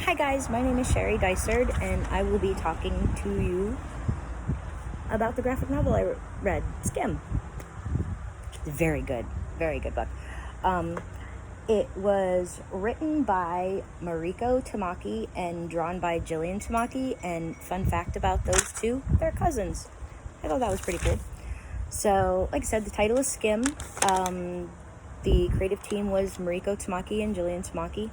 Hi guys, my name is Sherry Dysard, and I will be talking to you about the graphic novel I read, Skim. Very good book. Um, it was written by Mariko Tamaki and drawn by Jillian Tamaki, and fun fact about those two, they're cousins. I thought that was pretty cool. So, like I said, the title is Skim. The creative team was Mariko Tamaki and Jillian Tamaki.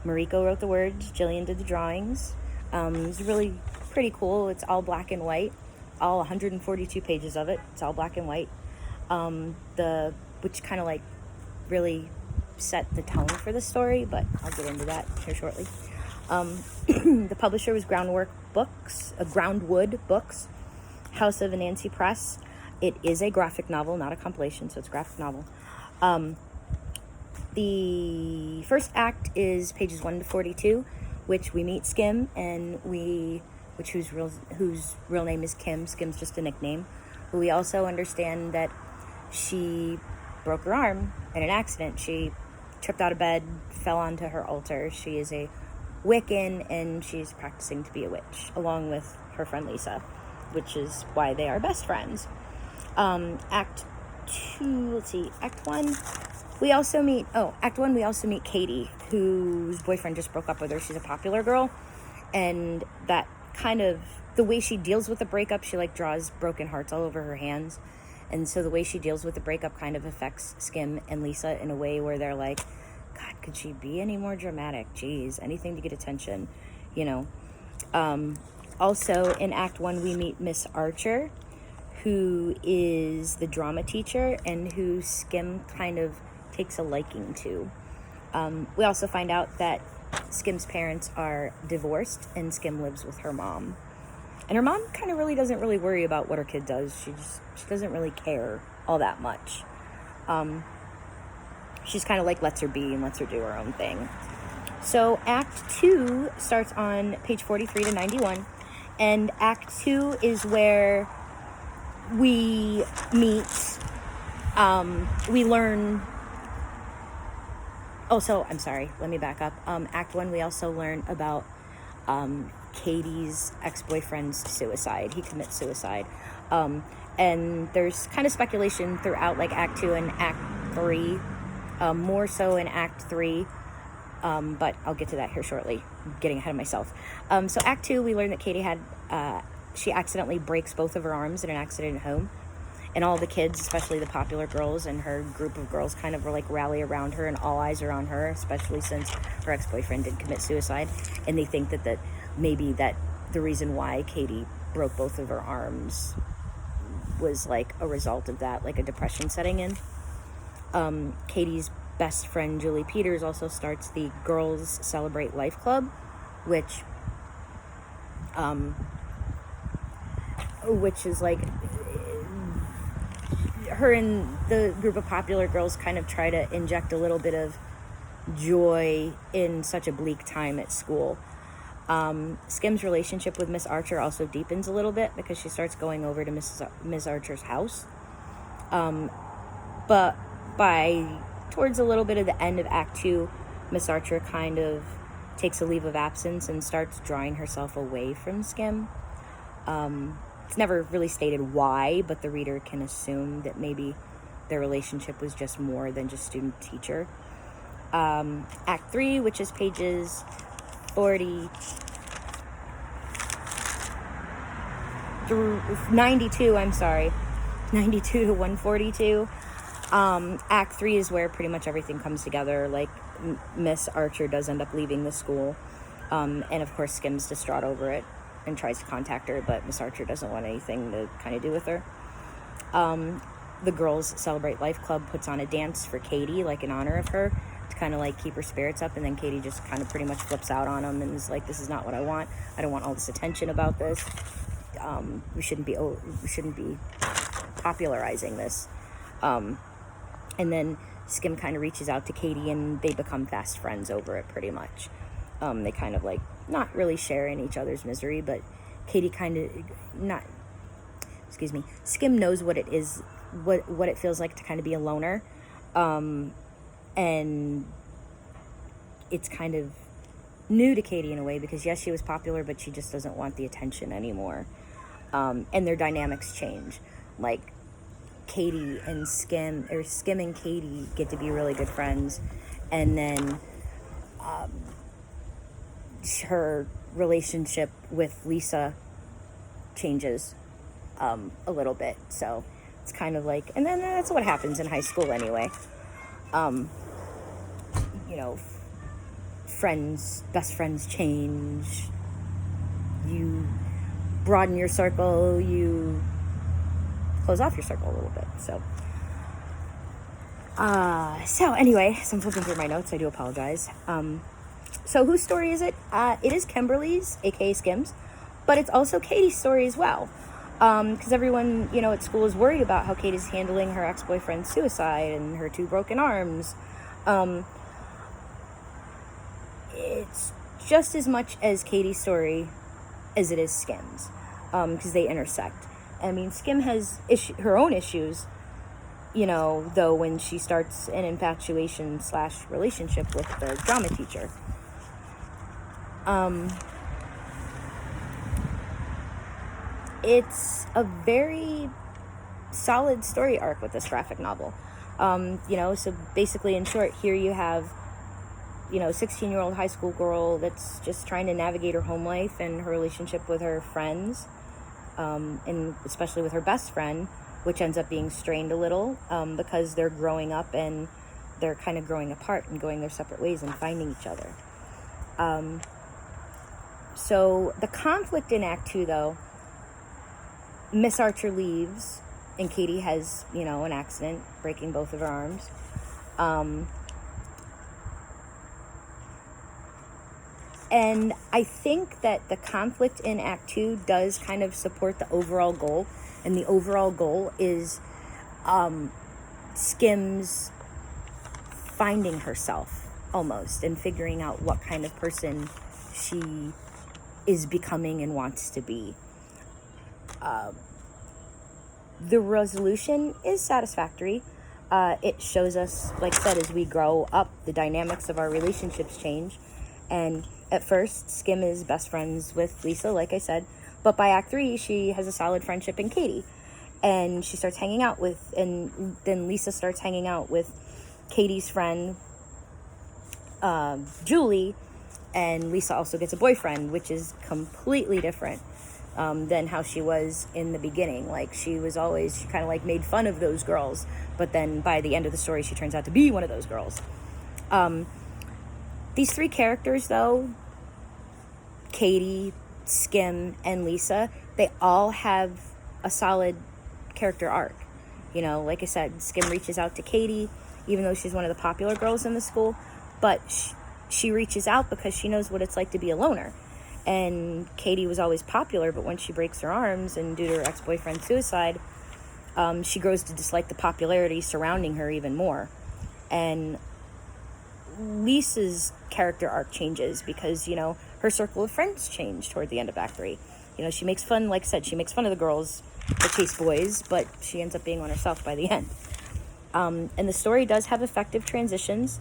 Mariko wrote the words, Jillian did the drawings. It's really pretty cool. It's all black and white, all 142 pages of it. It's all black and white. Which kind of like really set the tone for the story, but I'll get into that here shortly. The publisher was Groundwood Books, House of Anansi Press. It is a graphic novel, not a compilation, so it's a graphic novel. The first act is pages 1 to 42, which we meet Skim, and whose real name is Kim. Skim's just a nickname. But we also understand that she broke her arm in an accident. She tripped out of bed, fell onto her altar. She is a Wiccan, and she's practicing to be a witch, along with her friend Lisa, which is why they are best friends. Act 1, we also meet Katie, whose boyfriend just broke up with her. She's a popular girl, and that kind of, the way she deals with the breakup, she like draws broken hearts all over her hands, and so the way she deals with the breakup kind of affects Skim and Lisa in a way where they're like, God, could she be any more dramatic? Jeez, anything to get attention, you know. Also in Act 1, we meet Miss Archer, who is the drama teacher and who Skim kind of takes a liking to. We also find out that Skim's parents are divorced and Skim lives with her mom. And her mom kind of really doesn't really worry about what her kid does. She doesn't really care all that much. She's kind of like lets her be and lets her do her own thing. So Act 2 starts on page 43 to 91. And Act 2 is where we meet, we learn, I'm sorry, let me back up. Act 1, we also learn about Katie's ex-boyfriend's suicide. He commits suicide. And there's kind of speculation throughout like Act 2 and Act 3, more so in Act 3, but I'll get to that here shortly. I'm getting ahead of myself. So Act 2, we learn that Katie she accidentally breaks both of her arms in an accident at home. And all the kids, especially the popular girls and her group of girls, kind of like rally around her, and all eyes are on her, especially since her ex-boyfriend did commit suicide. And they think that maybe that the reason why Katie broke both of her arms was like a result of that, like a depression setting in. Katie's best friend, Julie Peters, also starts the Girls Celebrate Life Club, which is like, her and the group of popular girls kind of try to inject a little bit of joy in such a bleak time at school. Skim's relationship with Miss Archer also deepens a little bit because she starts going over to Miss Archer's house. But towards a little bit of the end of Act 2, Miss Archer kind of takes a leave of absence and starts drawing herself away from Skim. It's never really stated why, but the reader can assume that maybe their relationship was just more than just student-teacher. Act 3, which is pages 40 through 92, 92 to 142. Act 3 is where pretty much everything comes together. Like, Miss Archer does end up leaving the school, and of course Skim's distraught over it and tries to contact her, but Miss Archer doesn't want anything to kind of do with her. The Girls Celebrate Life Club puts on a dance for Katie, like in honor of her, to kind of like keep her spirits up, and then Katie just kind of pretty much flips out on them and is like, this is not what I want. I don't want all this attention about this. We shouldn't be popularizing this. And then Skim kind of reaches out to Katie, and they become fast friends over it pretty much. They kind of like not really share in each other's misery, but Katie Skim knows what it is, what it feels like to kind of be a loner. And it's kind of new to Katie in a way, because yes, she was popular, but she just doesn't want the attention anymore. And their dynamics change. Like Katie and Skim, or Skim and Katie get to be really good friends, and then her relationship with Lisa changes a little bit. So it's kind of like, and then that's what happens in high school anyway. You know, best friends change. You broaden your circle, you close off your circle a little bit. So anyway, so I'm flipping through my notes. I do apologize. So whose story is it? It is Kimberly's, aka Skim's, but it's also Katie's story as well. Because everyone, at school is worried about how Katie's handling her ex-boyfriend's suicide and her 2 broken arms. It's just as much as Katie's story as it is Skim's, because they intersect. I mean, Skim has her own issues, though, when she starts an infatuation / relationship with the drama teacher. It's a very solid story arc with this graphic novel. So basically, in short, here you have, 16-year-old high school girl that's just trying to navigate her home life and her relationship with her friends, and especially with her best friend, which ends up being strained a little, because they're growing up and they're kind of growing apart and going their separate ways and finding each other. So the conflict in Act 2, though, Miss Archer leaves and Katie has, an accident, breaking both of her arms. And I think that the conflict in Act 2 does kind of support the overall goal. And the overall goal is Skim's finding herself, almost, and figuring out what kind of person she is becoming and wants to be. The resolution is satisfactory. It shows us, like I said, as we grow up, the dynamics of our relationships change. And at first, Skim is best friends with Lisa, like I said. But by Act 3, she has a solid friendship in Katie. And she starts hanging out with, and then Lisa starts hanging out with Katie's friend, Julie. And Lisa also gets a boyfriend, which is completely different than how she was in the beginning. Like, she kind of like made fun of those girls. But then by the end of the story, she turns out to be one of those girls. These 3 characters, though, Katie, Skim, and Lisa, they all have a solid character arc. Like I said, Skim reaches out to Katie, even though she's one of the popular girls in the school, but she reaches out because she knows what it's like to be a loner. And Katie was always popular, but when she breaks her arms and due to her ex-boyfriend's suicide, she grows to dislike the popularity surrounding her even more. And Lisa's character arc changes because, her circle of friends change toward the end of Act 3. She makes fun, like I said, she makes fun of the girls that chase boys, but she ends up being one herself by the end. And the story does have effective transitions.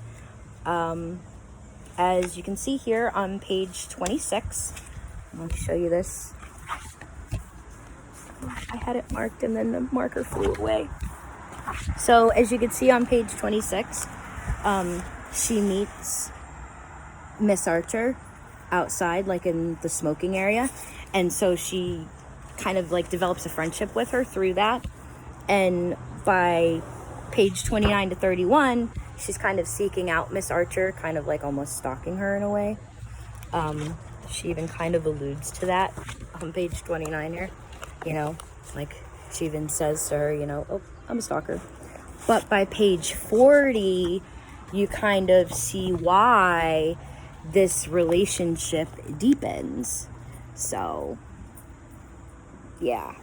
As you can see here on page 26, I'm going to show you this. I had it marked and then the marker flew away. So as you can see on page 26, she meets Miss Archer outside, like in the smoking area. And so she kind of like develops a friendship with her through that. And by page 29 to 31, she's kind of seeking out Miss Archer, kind of like almost stalking her in a way. She even kind of alludes to that on page 29 here. Like she even says to her, oh, I'm a stalker. But by page 40, you kind of see why this relationship deepens. So, yeah.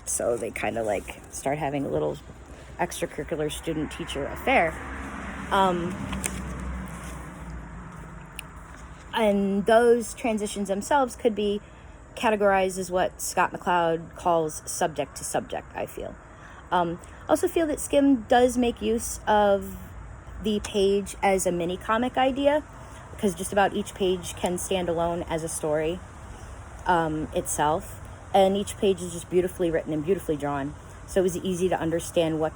So they kind of like start having a little extracurricular student-teacher affair. And those transitions themselves could be categorized as what Scott McCloud calls subject to subject, I feel. Also feel that Skim does make use of the page as a mini comic idea. because just about each page can stand alone as a story itself. And each page is just beautifully written and beautifully drawn. So it was easy to understand what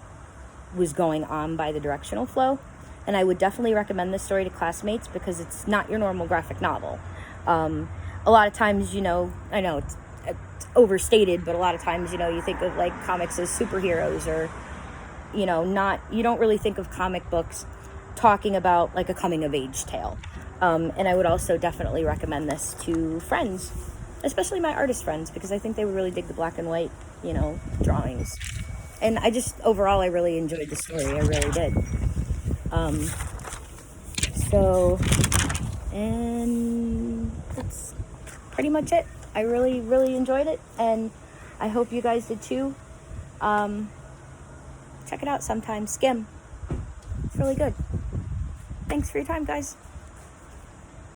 was going on by the directional flow. And I would definitely recommend this story to classmates because it's not your normal graphic novel. A lot of times, I know it's overstated, but a lot of times, you think of like comics as superheroes, or, you don't really think of comic books talking about like a coming of age tale. And I would also definitely recommend this to friends, especially my artist friends, because I think they would really dig the black and white, drawings. And overall, I really enjoyed the story. I really did. And that's pretty much it. I really, really enjoyed it, and I hope you guys did too. Check it out sometime. Skim. It's really good. Thanks for your time, guys.